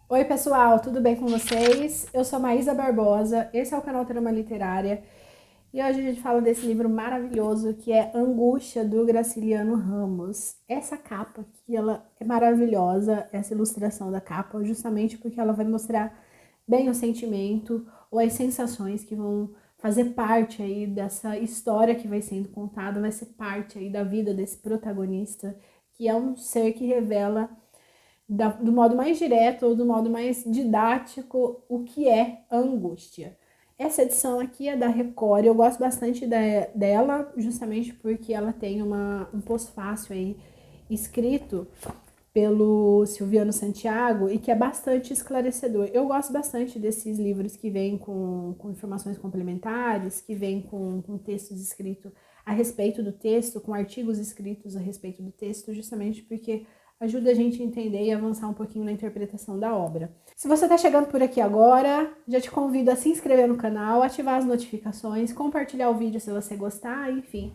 Oi pessoal, tudo bem com vocês? Eu sou Maísa Barbosa, esse é o canal Trama Literária e hoje a gente fala desse livro maravilhoso que é Angústia, do Graciliano Ramos. Essa capa aqui, ela é maravilhosa, essa ilustração da capa, justamente porque ela vai mostrar bem o sentimento ou as sensações que vão fazer parte aí dessa história que vai sendo contada, vai ser parte aí da vida desse protagonista, que é um ser que revela do modo mais direto ou do modo mais didático o que é a angústia. Essa edição aqui é da Record, eu gosto bastante dela, justamente porque ela tem um pós-fácil aí escrito pelo Silviano Santiago e que é bastante esclarecedor. Eu gosto bastante desses livros que vêm com informações complementares, que vêm com textos escritos a respeito do texto, com artigos escritos a respeito do texto, justamente porque ajuda a gente a entender e avançar um pouquinho na interpretação da obra. Se você está chegando por aqui agora, já te convido a se inscrever no canal, ativar as notificações, compartilhar o vídeo se você gostar, enfim.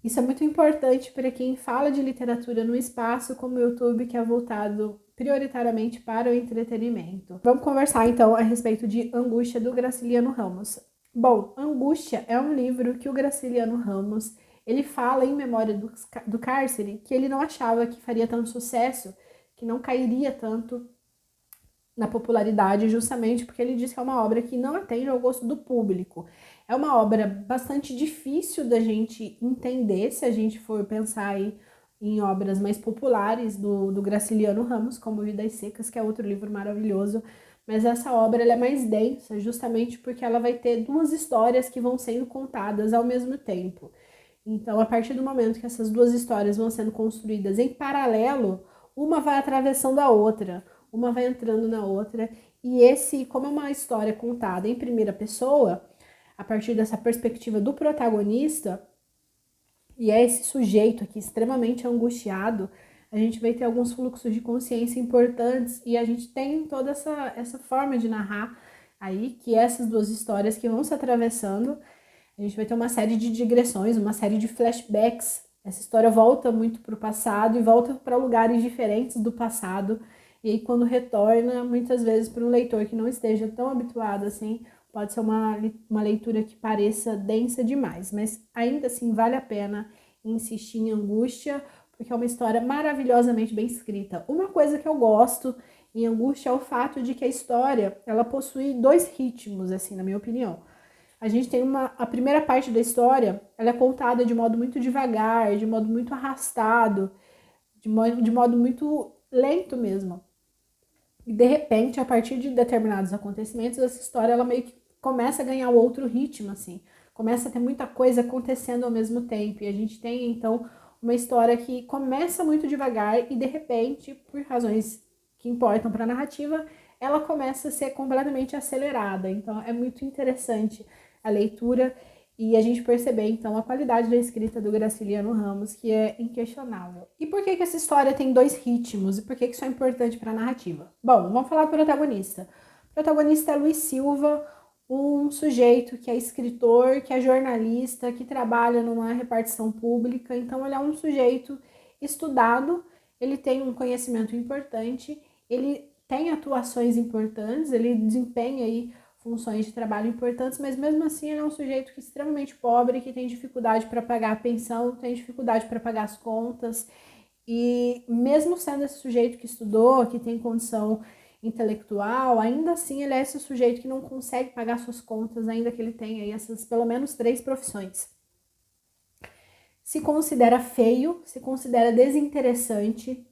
Isso é muito importante para quem fala de literatura no espaço como o YouTube, que é voltado prioritariamente para o entretenimento. Vamos conversar então a respeito de Angústia, do Graciliano Ramos. Bom, Angústia é um livro que o Graciliano Ramos ele fala em memória do cárcere que ele não achava que faria tanto sucesso, que não cairia tanto na popularidade, justamente porque ele diz que é uma obra que não atende ao gosto do público. É uma obra bastante difícil da gente entender se a gente for pensar aí em obras mais populares do Graciliano Ramos, como Vidas Secas, que é outro livro maravilhoso, mas essa obra ela é mais densa, justamente porque ela vai ter duas histórias que vão sendo contadas ao mesmo tempo. Então, a partir do momento que essas duas histórias vão sendo construídas em paralelo, uma vai atravessando a outra, uma vai entrando na outra, e como é uma história contada em primeira pessoa, a partir dessa perspectiva do protagonista, e é esse sujeito aqui extremamente angustiado, a gente vai ter alguns fluxos de consciência importantes, e a gente tem toda essa forma de narrar aí, que essas duas histórias que vão se atravessando, a gente vai ter uma série de digressões, uma série de flashbacks. Essa história volta muito para o passado e volta para lugares diferentes do passado. E aí, quando retorna, muitas vezes para um leitor que não esteja tão habituado assim, pode ser uma leitura que pareça densa demais. Mas ainda assim, vale a pena insistir em Angústia, porque é uma história maravilhosamente bem escrita. Uma coisa que eu gosto em Angústia é o fato de que a história ela possui dois ritmos, assim, na minha opinião. A gente tem a primeira parte da história, ela é contada de modo muito devagar, de modo muito arrastado, de modo muito lento mesmo. E de repente, a partir de determinados acontecimentos, essa história ela meio que começa a ganhar outro ritmo, assim. Começa a ter muita coisa acontecendo ao mesmo tempo. E a gente tem, então, uma história que começa muito devagar e, de repente, por razões que importam para a narrativa, ela começa a ser completamente acelerada. Então, é muito interessante a leitura e a gente perceber, então, a qualidade da escrita do Graciliano Ramos, que é inquestionável. E por que essa história tem dois ritmos? E por que isso é importante para a narrativa? Bom, vamos falar do protagonista. O protagonista é Luiz Silva, um sujeito que é escritor, que é jornalista, que trabalha numa repartição pública. Então, ele é um sujeito estudado, ele tem um conhecimento importante, ele tem atuações importantes, ele desempenha aí funções de trabalho importantes, mas mesmo assim ele é um sujeito que é extremamente pobre, que tem dificuldade para pagar a pensão, tem dificuldade para pagar as contas, e mesmo sendo esse sujeito que estudou, que tem condição intelectual, ainda assim ele é esse sujeito que não consegue pagar suas contas, ainda que ele tenha aí essas pelo menos 3 profissões. Se considera feio, se considera desinteressante,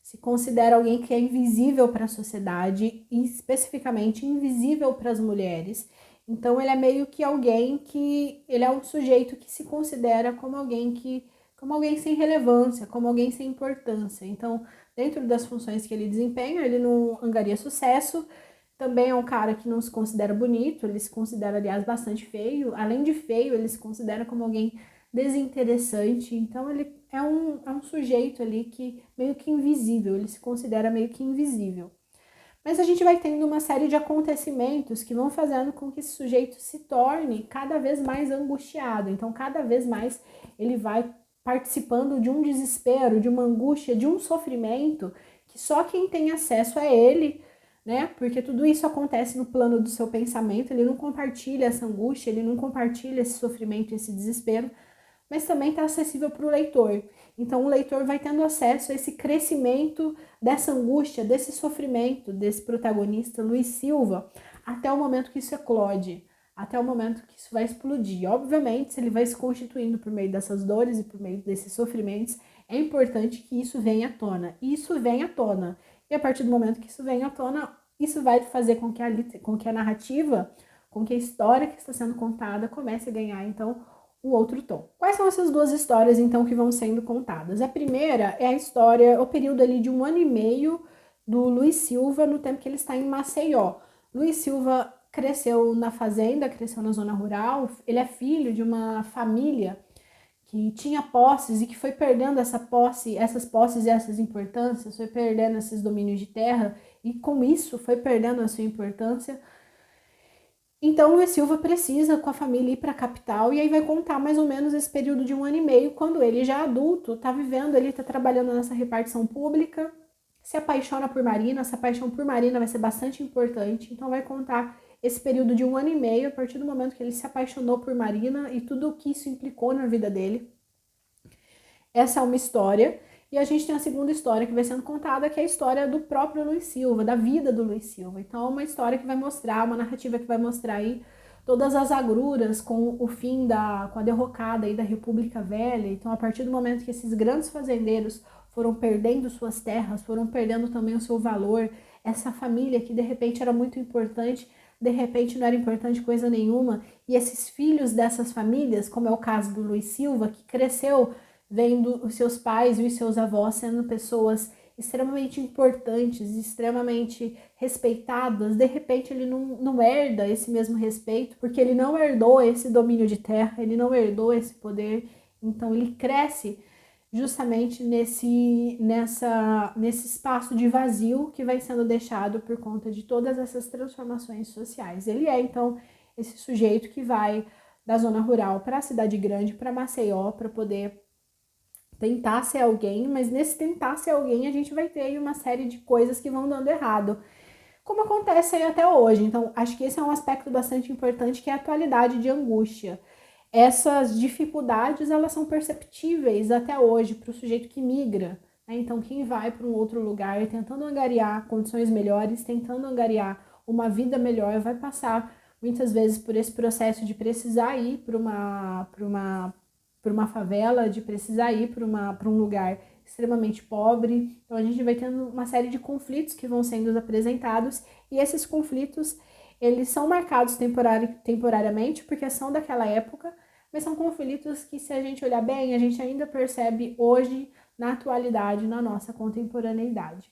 se considera alguém que é invisível para a sociedade e especificamente invisível para as mulheres. Então ele é meio que alguém que ele é um sujeito que se considera como alguém sem relevância, como alguém sem importância. Então, dentro das funções que ele desempenha, ele não angaria sucesso. Também é um cara que não se considera bonito, ele se considera, aliás, bastante feio. Além de feio, ele se considera como alguém desinteressante. Então, ele é um sujeito ali que meio que invisível, ele se considera meio que invisível. Mas a gente vai tendo uma série de acontecimentos que vão fazendo com que esse sujeito se torne cada vez mais angustiado. Então, cada vez mais ele vai participando de um desespero, de uma angústia, de um sofrimento que só quem tem acesso a ele né? Porque tudo isso acontece no plano do seu pensamento, ele não compartilha essa angústia, ele não compartilha esse sofrimento, esse desespero, mas também está acessível para o leitor. Então o leitor vai tendo acesso a esse crescimento dessa angústia, desse sofrimento desse protagonista, Luiz Silva, até o momento que isso eclode, até o momento que isso vai explodir. Obviamente, se ele vai se constituindo por meio dessas dores e por meio desses sofrimentos, é importante que isso venha à tona. E isso vem à tona. E a partir do momento que isso vem à tona, isso vai fazer com que a narrativa, com que a história que está sendo contada comece a ganhar, então, um outro tom. Quais são essas duas histórias, então, que vão sendo contadas? A primeira é a história, o período ali de 1 ano e meio do Luiz Silva, no tempo que ele está em Maceió. Luiz Silva cresceu na fazenda, cresceu na zona rural, ele é filho de uma família que tinha posses e que foi perdendo essas posses e essas importâncias, foi perdendo esses domínios de terra e com isso foi perdendo a sua importância. Então, Luiz Silva precisa, com a família, ir para a capital e aí vai contar mais ou menos esse período de 1 ano e meio, quando ele já adulto, está vivendo, ele está trabalhando nessa repartição pública, se apaixona por Marina, essa paixão por Marina vai ser bastante importante, então vai contar esse período de 1 ano e meio, a partir do momento que ele se apaixonou por Marina e tudo o que isso implicou na vida dele. Essa é uma história. E a gente tem a segunda história que vai sendo contada, que é a história do próprio Luiz Silva, da vida do Luiz Silva. Então, é uma história que vai mostrar, uma narrativa que vai mostrar aí todas as agruras com o fim com a derrocada aí da República Velha. Então, a partir do momento que esses grandes fazendeiros foram perdendo suas terras, foram perdendo também o seu valor, essa família que de repente era muito importante, de repente não era importante coisa nenhuma, e esses filhos dessas famílias, como é o caso do Luiz Silva, que cresceu vendo os seus pais e os seus avós sendo pessoas extremamente importantes, extremamente respeitadas, de repente ele não herda esse mesmo respeito, porque ele não herdou esse domínio de terra, ele não herdou esse poder, então ele cresce justamente nesse espaço de vazio que vai sendo deixado por conta de todas essas transformações sociais. Ele é, então, esse sujeito que vai da zona rural para a cidade grande, para Maceió, para poder tentar ser alguém, mas nesse tentar ser alguém a gente vai ter aí uma série de coisas que vão dando errado, como acontece aí até hoje. Então, acho que esse é um aspecto bastante importante, que é a atualidade de angústia. Essas dificuldades, elas são perceptíveis até hoje para o sujeito que migra, né? Então, quem vai para um outro lugar tentando angariar condições melhores, tentando angariar uma vida melhor, vai passar muitas vezes por esse processo de precisar ir para uma favela, de precisar ir para um lugar extremamente pobre. Então a gente vai tendo uma série de conflitos que vão sendo apresentados, e esses conflitos, eles são marcados temporariamente, porque são daquela época, mas são conflitos que, se a gente olhar bem, a gente ainda percebe hoje, na atualidade, na nossa contemporaneidade.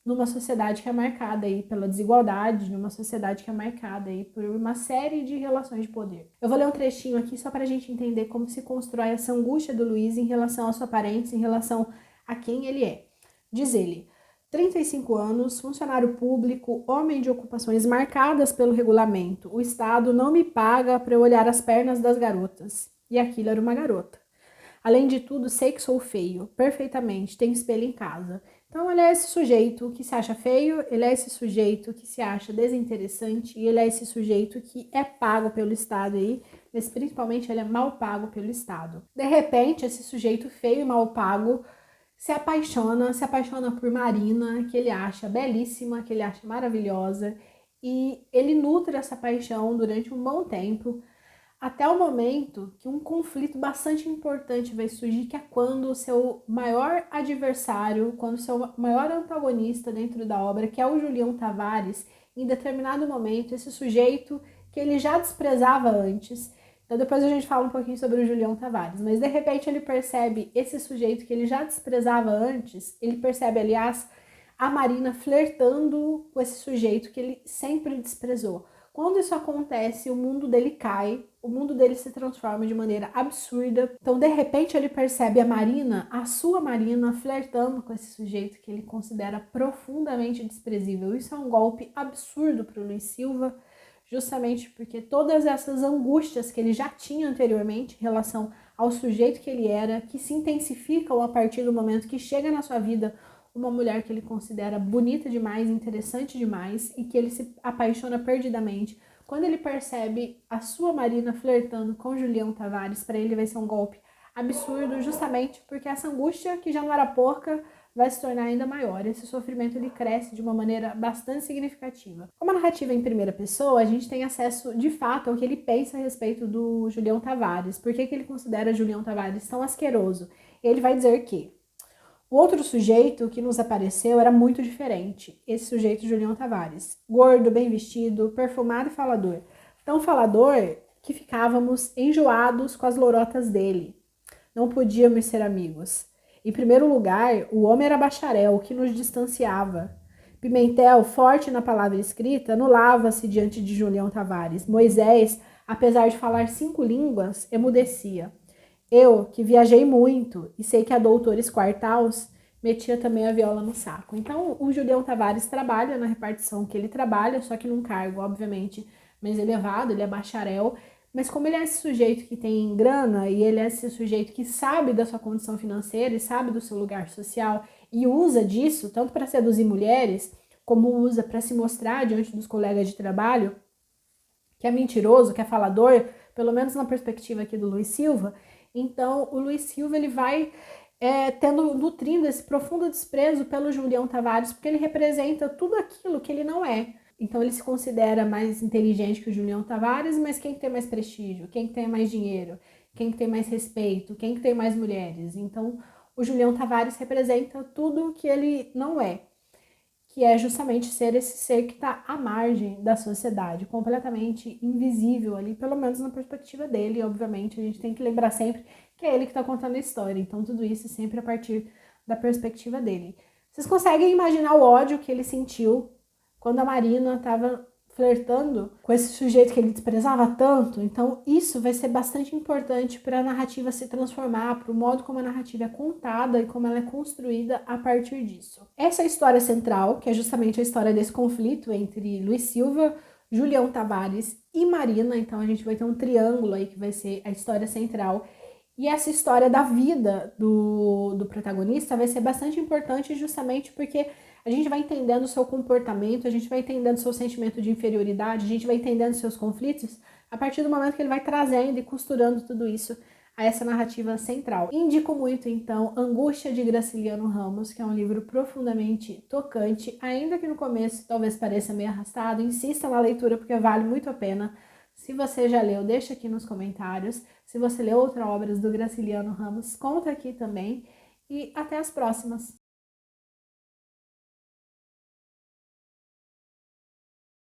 Numa sociedade que é marcada aí pela desigualdade, numa sociedade que é marcada aí por uma série de relações de poder. Eu vou ler um trechinho aqui só para a gente entender como se constrói essa angústia do Luiz em relação à sua aparência, em relação a quem ele é. Diz ele: 35 anos, funcionário público, homem de ocupações marcadas pelo regulamento. O Estado não me paga para eu olhar as pernas das garotas. E aquilo era uma garota. Além de tudo, sei que sou feio, perfeitamente, tenho espelho em casa. Então ele é esse sujeito que se acha feio, ele é esse sujeito que se acha desinteressante, e ele é esse sujeito que é pago pelo Estado aí, mas principalmente ele é mal pago pelo Estado. De repente, esse sujeito feio e mal pago se apaixona por Marina, que ele acha belíssima, que ele acha maravilhosa, e ele nutre essa paixão durante um bom tempo, até o momento que um conflito bastante importante vai surgir, que é quando o seu maior adversário, quando o seu maior antagonista dentro da obra, que é o Julião Tavares, em determinado momento, esse sujeito que ele já desprezava antes. Então depois a gente fala um pouquinho sobre o Julião Tavares, mas de repente ele percebe esse sujeito que ele já desprezava antes, ele percebe, aliás, a Marina flertando com esse sujeito que ele sempre desprezou. Quando isso acontece, o mundo dele cai, o mundo dele se transforma de maneira absurda. Então, de repente, ele percebe a Marina, a sua Marina, flertando com esse sujeito que ele considera profundamente desprezível. Isso é um golpe absurdo para o Luiz Silva, justamente porque todas essas angústias que ele já tinha anteriormente em relação ao sujeito que ele era, que se intensificam a partir do momento que chega na sua vida uma mulher que ele considera bonita demais, interessante demais e que ele se apaixona perdidamente. Quando ele percebe a sua Marina flertando com Julião Tavares, para ele vai ser um golpe absurdo, justamente porque essa angústia, que já não era pouca, vai se tornar ainda maior. Esse sofrimento ele cresce de uma maneira bastante significativa. Como a narrativa é em primeira pessoa, a gente tem acesso de fato ao que ele pensa a respeito do Julião Tavares. Por que ele considera Julião Tavares tão asqueroso? Ele vai dizer que o outro sujeito que nos apareceu era muito diferente. Esse sujeito, Julião Tavares. Gordo, bem vestido, perfumado e falador. Tão falador que ficávamos enjoados com as lorotas dele. Não podíamos ser amigos. Em primeiro lugar, o homem era bacharel, o que nos distanciava. Pimentel, forte na palavra escrita, anulava-se diante de Julião Tavares. Moisés, apesar de falar 5 línguas, emudecia. Eu, que viajei muito e sei que há doutores quartaus, metia também a viola no saco. Então, o Julião Tavares trabalha na repartição que ele trabalha, só que num cargo, obviamente, mais elevado, ele é bacharel, mas como ele é esse sujeito que tem grana e ele é esse sujeito que sabe da sua condição financeira e sabe do seu lugar social e usa disso, tanto para seduzir mulheres, como usa para se mostrar diante dos colegas de trabalho, que é mentiroso, que é falador, pelo menos na perspectiva aqui do Luiz Silva. Então, o Luiz Silva ele vai nutrindo esse profundo desprezo pelo Julião Tavares, porque ele representa tudo aquilo que ele não é. Então, ele se considera mais inteligente que o Julião Tavares, mas quem que tem mais prestígio? Quem que tem mais dinheiro? Quem que tem mais respeito? Quem que tem mais mulheres? Então, o Julião Tavares representa tudo que ele não é, que é justamente ser esse ser que está à margem da sociedade, completamente invisível ali, pelo menos na perspectiva dele. E, obviamente, a gente tem que lembrar sempre que é ele que está contando a história, então tudo isso sempre a partir da perspectiva dele. Vocês conseguem imaginar o ódio que ele sentiu quando a Marina estava flertando com esse sujeito que ele desprezava tanto? Então isso vai ser bastante importante para a narrativa se transformar, para o modo como a narrativa é contada e como ela é construída a partir disso. Essa é a história central, que é justamente a história desse conflito entre Luiz Silva, Julião Tavares e Marina. Então a gente vai ter um triângulo aí que vai ser a história central. E essa história da vida do protagonista vai ser bastante importante justamente porque a gente vai entendendo o seu comportamento, a gente vai entendendo o seu sentimento de inferioridade, a gente vai entendendo seus conflitos a partir do momento que ele vai trazendo e costurando tudo isso a essa narrativa central. Indico muito, então, Angústia, de Graciliano Ramos, que é um livro profundamente tocante, ainda que no começo talvez pareça meio arrastado. Insista na leitura porque vale muito a pena. Se você já leu, deixa aqui nos comentários. Se você leu outras obras do Graciliano Ramos, conta aqui também. E até as próximas!